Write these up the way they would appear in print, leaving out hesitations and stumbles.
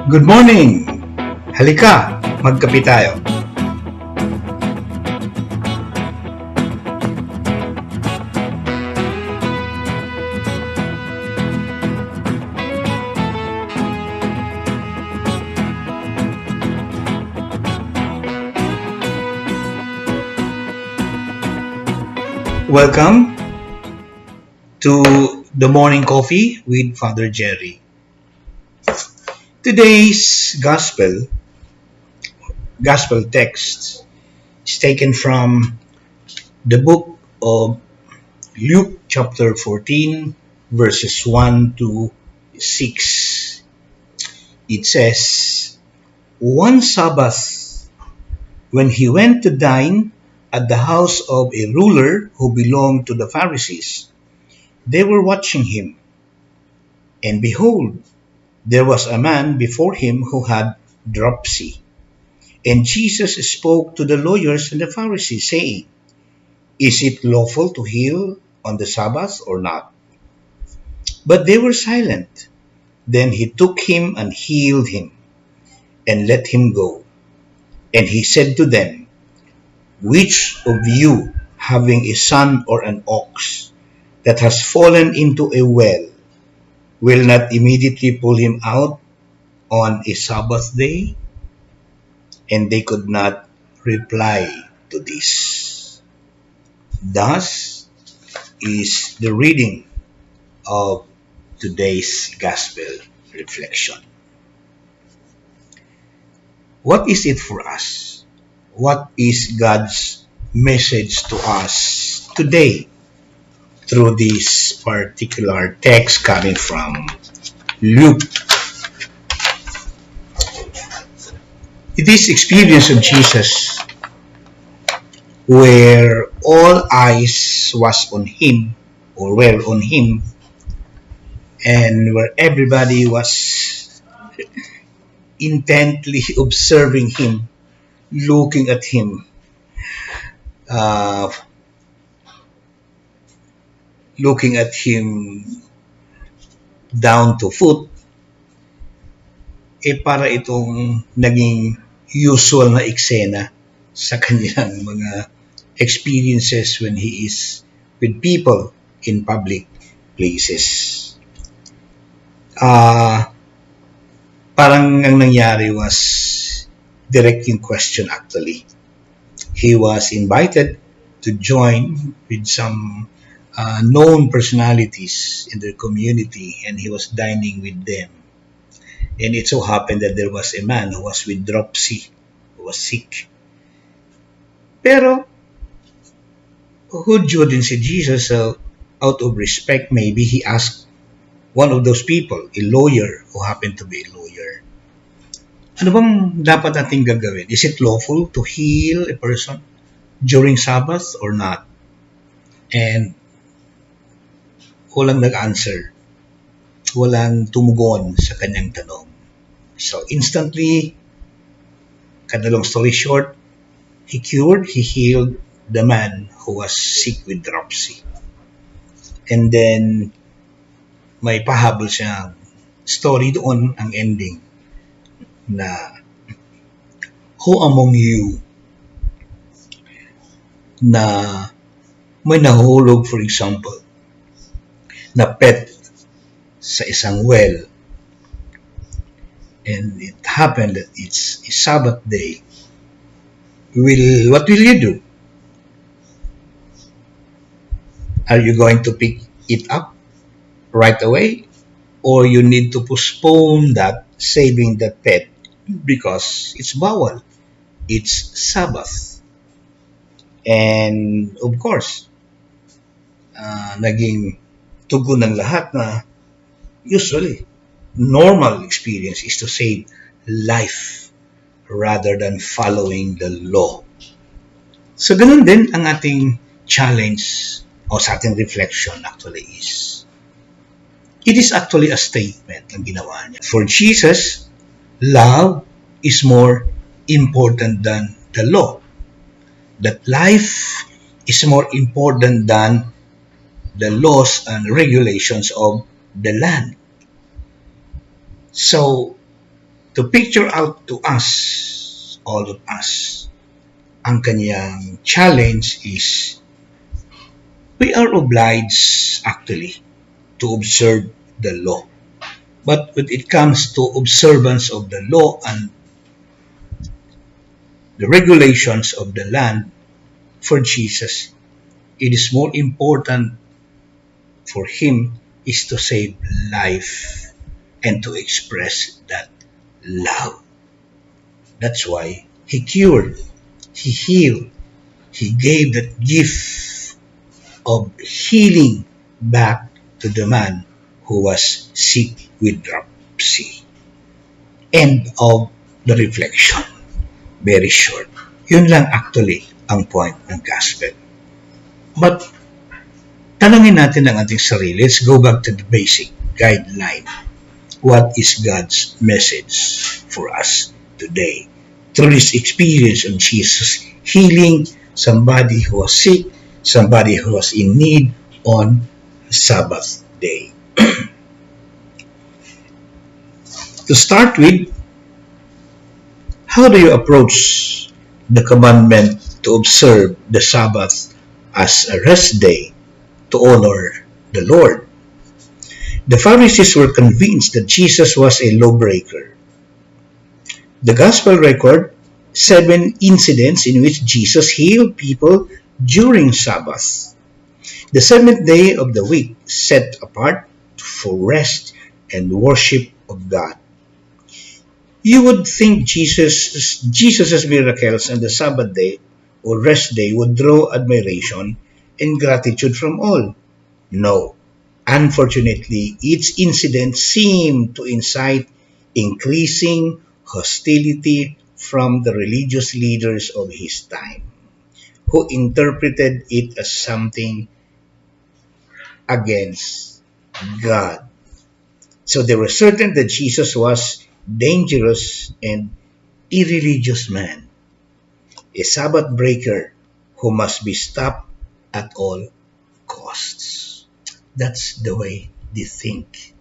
Good morning! Halika, magkape tayo. Welcome to the morning coffee with Father Jerry. Today's gospel text is taken from the book of Luke chapter 14 verses 1 to 6. It says, "One Sabbath, when he went to dine at the house of a ruler who belonged to the Pharisees, they were watching him. And behold, there was a man before him who had dropsy. And Jesus spoke to the lawyers and the Pharisees, saying, 'Is it lawful to heal on the Sabbath or not?' But they were silent. Then he took him and healed him, and let him go. And he said to them, 'Which of you, having a son or an ox that has fallen into a well, will not immediately pull him out on a Sabbath day?' And they could not reply to this." Thus is the reading of today's gospel reflection. What is it for us? What is God's message to us today through this particular text coming from Luke? This experience of Jesus where all eyes was on him or were on him, and where everybody was intently observing him, looking at him, uh, looking at him down to foot, para itong naging usual na eksena sa kanilang mga experiences when he is with people in public places. Parang ang nangyari was direct yung question actually. He was invited to join with some known personalities in their community, and he was dining with them. And it so happened that there was a man who was with dropsy, who was sick. Pero, hudyo din si Jesus, out of respect, maybe he asked one of those people, a lawyer who happened to be a lawyer, ano bang dapat nating gagawin? Is it lawful to heal a person during Sabbath or not? And walang nag-answer. Walang tumugon sa kanyang tanong. So instantly, cut the long story short, he healed the man who was sick with dropsy. And then, may pahabol siyang story doon, ang ending, na who among you na may nahulog, for example, na pet sa isang well, and it happened that it's a Sabbath day, what will you do? Are you going to pick it up right away, or you need to postpone that, saving the pet, because it's bawal, it's Sabbath? And of course, naging tugon ng lahat na usually normal experience is to save life rather than following the law. So ganun din ang ating challenge o sa ating reflection actually is, it is actually a statement ang ginawa niya. For Jesus, love is more important than the law. That life is more important than the laws and regulations of the land. So, to picture out to us, all of us, ang kanyang challenge is we are obliged actually to observe the law. But when it comes to observance of the law and the regulations of the land for Jesus, it is more important for him is to save life and to express that love. That's why he cured, he healed, he gave that gift of healing back to the man who was sick with dropsy. End of the reflection. Very short. Yun lang actually ang point ng gospel. But tanungin natin ang ating sarili. Let's go back to the basic guideline. What is God's message for us today? Through this experience of Jesus healing somebody who was sick, somebody who was in need on Sabbath day. To start with, how do you approach the commandment to observe the Sabbath as a rest day to honor the Lord? The Pharisees were convinced that Jesus was a lawbreaker. The Gospel record 7 incidents in which Jesus healed people during Sabbath, the seventh day of the week set apart for rest and worship of God. You would think Jesus's miracles on the Sabbath day or rest day would draw admiration and gratitude from all. No. Unfortunately, each incident seemed to incite increasing hostility from the religious leaders of his time, who interpreted it as something against God. So they were certain that Jesus was dangerous and irreligious man, a Sabbath breaker who must be stopped at all costs. That's the way they think.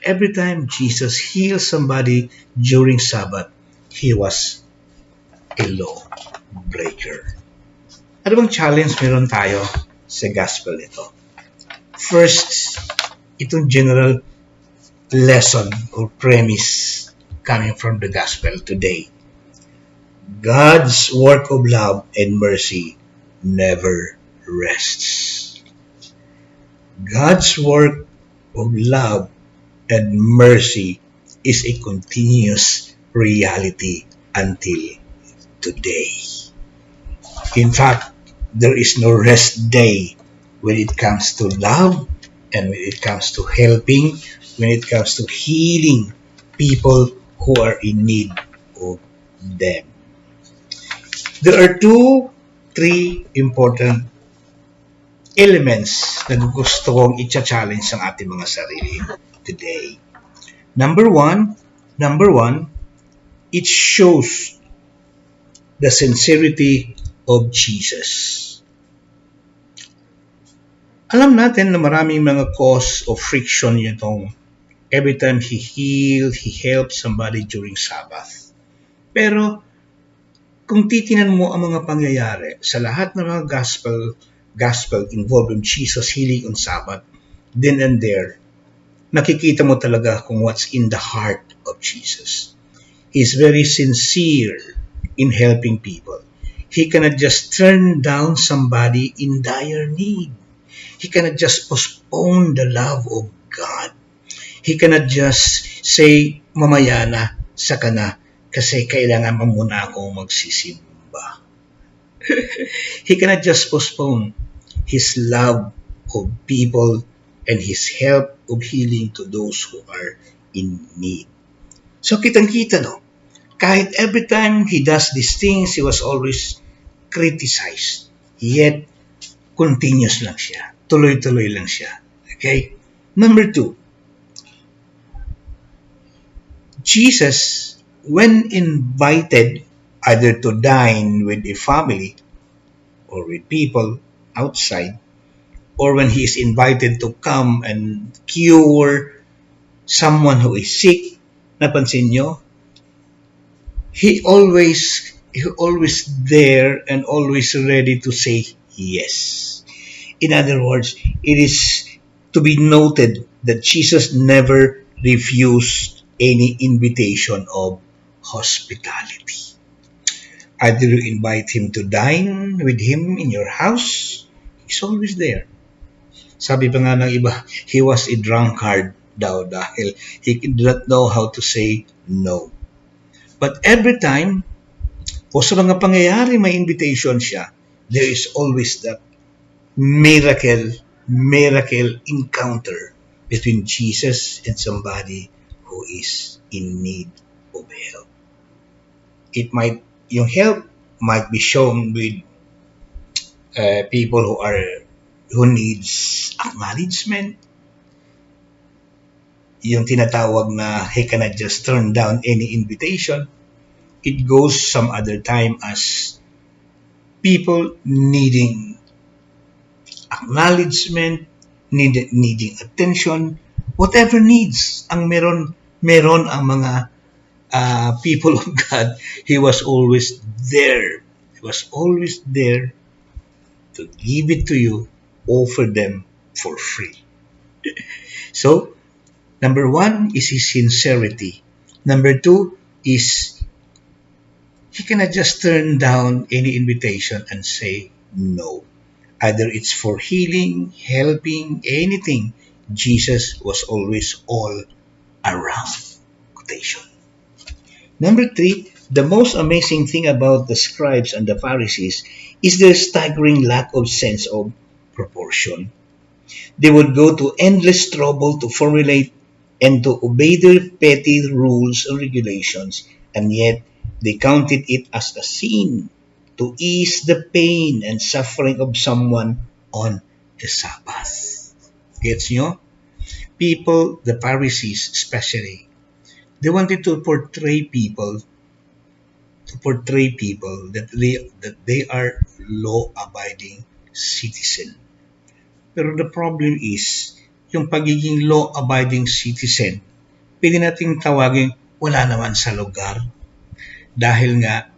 Every time Jesus healed somebody during Sabbath, he was a law breaker. Ano bang challenge meron tayo sa gospel ito? First, itong general lesson or premise coming from the gospel today. God's work of love and mercy never rests. God's work of love and mercy is a continuous reality until today. In fact, there is no rest day when it comes to love and when it comes to helping, when it comes to healing people who are in need of them. There are three important elements na gusto kong i-challenge ang ating mga sarili today. Number one, it shows the sincerity of Jesus. Alam natin na maraming mga cause of friction itong every time he healed, he helped somebody during Sabbath. Pero kung titinan mo ang mga pangyayari sa lahat ng mga gospel involved in Jesus healing on Sabbath, then and there, nakikita mo talaga kung what's in the heart of Jesus. He's very sincere in helping people. He cannot just turn down somebody in dire need. He cannot just postpone the love of God. He cannot just say, mamaya na, saka na, kasi kailangan mo muna akong magsisimba. He cannot just postpone his love of people and his help of healing to those who are in need. So kitang-kita, no? Kahit every time he does these things, he was always criticized. Yet, continuous lang siya. Tuloy-tuloy lang siya. Okay? Number 2, Jesus, when invited either to dine with a family or with people outside, or when he is invited to come and cure someone who is sick, napansin nyo, he always there and always ready to say yes. In other words, it is to be noted that Jesus never refused any invitation of hospitality. Either you invite him to dine with him in your house, he's always there. Sabi pa nga ng iba, he was a drunkard daw dahil he did not know how to say no. But every time, o sa mga pangyayari may invitation siya, there is always that miracle encounter between Jesus and somebody who is in need of help. It might, yung help might be shown with people who needs acknowledgement, yung tinatawag na he cannot just turn down any invitation. It goes some other time as people needing acknowledgement, needing attention, whatever needs ang meron ang mga people of God. He was always there. He was always there to give it to you, offer them for free. So, number one is his sincerity. Number two is he cannot just turn down any invitation and say no. Either it's for healing, helping, anything. Jesus was always all around. Quotation. Number three, the most amazing thing about the scribes and the Pharisees is their staggering lack of sense of proportion. They would go to endless trouble to formulate and to obey their petty rules and regulations, and yet they counted it as a sin to ease the pain and suffering of someone on a Sabbath. Gets nyo? People, the Pharisees especially, they wanted to portray people that they are law-abiding citizen. Pero the problem is, yung pagiging law-abiding citizen, pwede nating tawagin wala naman sa lugar. Dahil nga,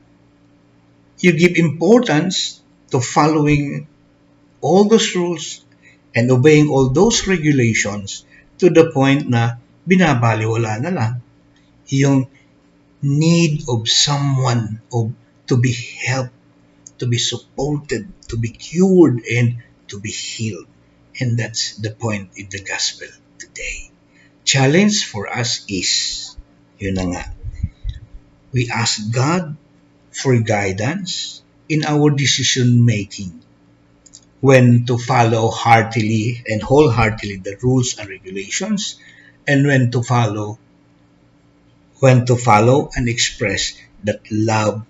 you give importance to following all those rules and obeying all those regulations to the point na binabaliwala na lang yung need of someone to be helped, to be supported, to be cured, and to be healed. And that's the point in the gospel today. Challenge for us is, yun na nga, we ask God for guidance in our decision making, when to follow heartily and wholeheartedly the rules and regulations, and when to follow and express that love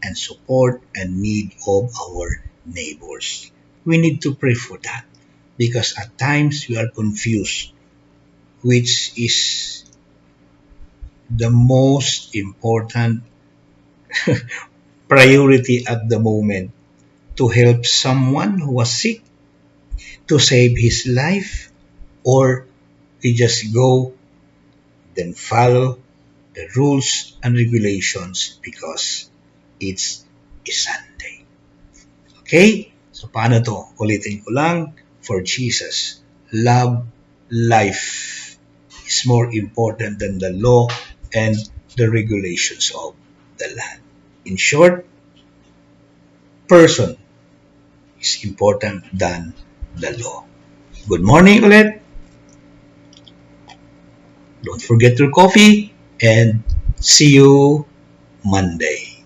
and support and need of our neighbors. We need to pray for that because at times we are confused which is the most important priority at the moment: to help someone who was sick, to save his life, or we just go then follow the rules and regulations because it's a Sunday. Okay? So paano to? Ulitin ko lang. For Jesus, love, life is more important than the law and the regulations of the land. In short, person is important than the law. Good morning ulit. Don't forget your coffee and see you Monday.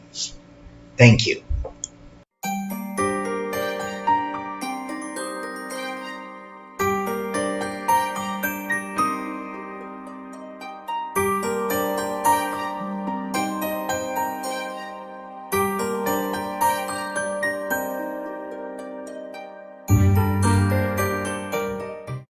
Thank you.